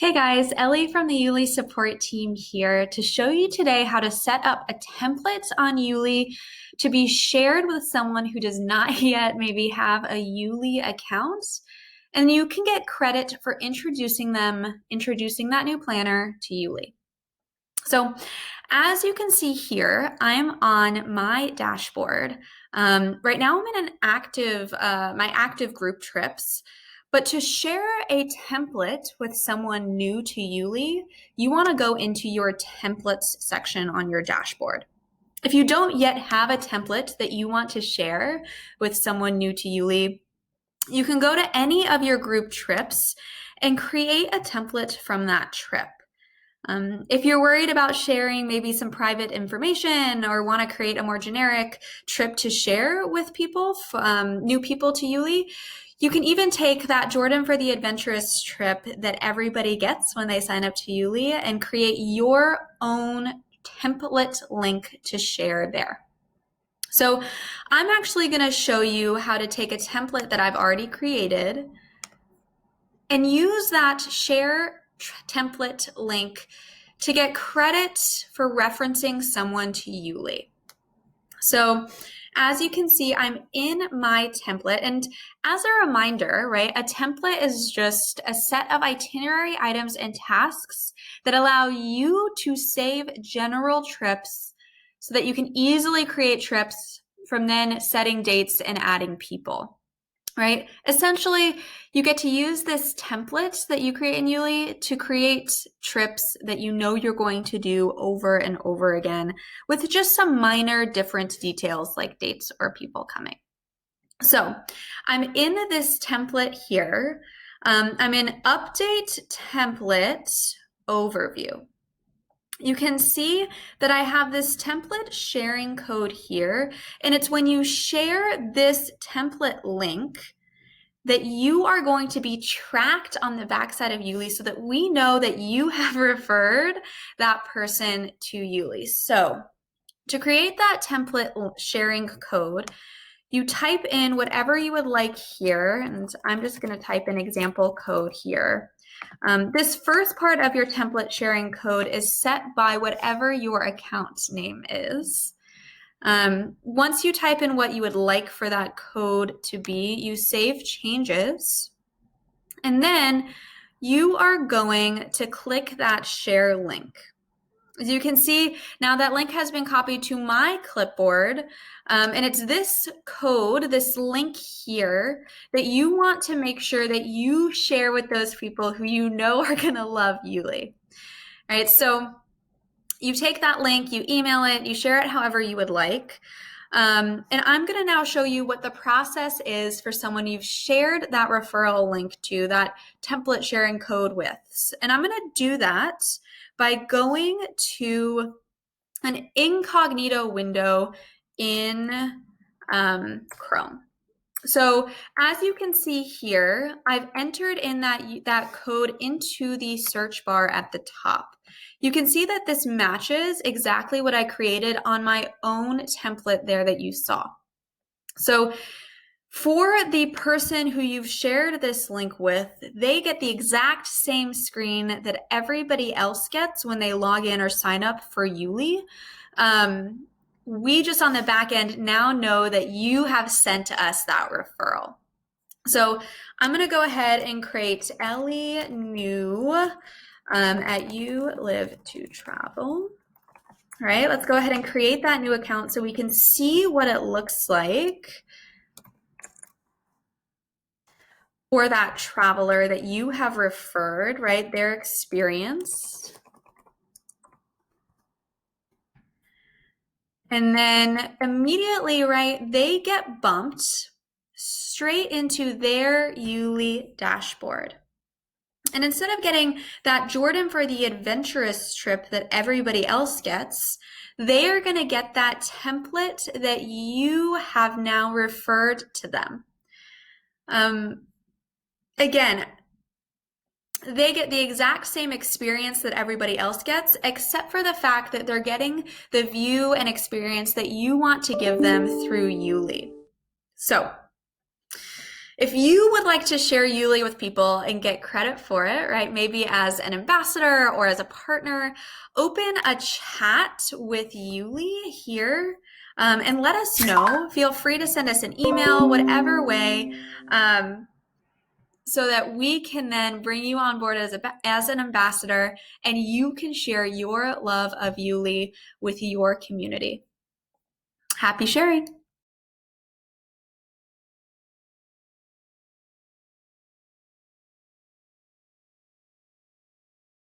Hey guys, Ellie from the YouLi support team here to show you today how to set up a template on YouLi to be shared with someone who does not yet maybe have a YouLi account. And you can get credit for introducing that new planner to YouLi. So as you can see here, I'm on my dashboard. Right now I'm in my active group trips. But to share a template with someone new to YouLi, you want to go into your templates section on your dashboard. If you don't yet have a template that you want to share with someone new to YouLi, you can go to any of your group trips and create a template from that trip. If you're worried about sharing maybe some private information or want to create a more generic trip to share with people, new people to YouLi, you can even take that Jordan for the Adventurous trip that everybody gets when they sign up to YouLi and create your own template link to share there. So I'm actually going to show you how to take a template that I've already created and use that share template link to get credit for referencing someone to YouLi. So as you can see, I'm in my template, and as a reminder, right, a template is just a set of itinerary items and tasks that allow you to save general trips so that you can easily create trips from then setting dates and adding people. Right? Essentially, you get to use this template that you create in YouLi to create trips that you know you're going to do over and over again with just some minor different details like dates or people coming. So I'm in this template here. I'm in Update Template Overview. You can see that I have this template sharing code here, and it's when you share this template link that you are going to be tracked on the backside of YouLi so that we know that you have referred that person to YouLi. So to create that template sharing code, you type in whatever you would like here, and I'm just going to type in example code here. This first part of your template sharing code is set by whatever your account name is. Once you type in what you would like for that code to be, you save changes, and then you are going to click that share link. As you can see, now that link has been copied to my clipboard, and it's this code, this link here, that you want to make sure that you share with those people who you know are going to love YouLi. All right, so you take that link, you email it, you share it however you would like. And I'm going to now show you what the process is for someone you've shared that referral link to, that template sharing code with. And I'm going to do that by going to an incognito window in Chrome. So as you can see here, I've entered in that code into the search bar at the top. You can see that this matches exactly what I created on my own template there that you saw. So for the person who you've shared this link with, they get the exact same screen that everybody else gets when they log in or sign up for YouLi. We just on the back end now know that you have sent us that referral. So I'm going to go ahead and create Ellie new at You Live to Travel. All right, let's go ahead and create that new account so we can see what it looks like for that traveler that you have referred, right? Their experience. And then immediately, right, they get bumped straight into their YouLi dashboard. And instead of getting that Jordan for the Adventurous trip that everybody else gets, they are going to get that template that you have now referred to them. Again, they get the exact same experience that everybody else gets, except for the fact that they're getting the view and experience that you want to give them through YouLi. So If you would like to share YouLi with people and get credit for it, right? Maybe as an ambassador or as a partner, open a chat with YouLi here and let us know. Feel free to send us an email, whatever way, so that we can then bring you on board as an ambassador and you can share your love of YouLi with your community. Happy sharing.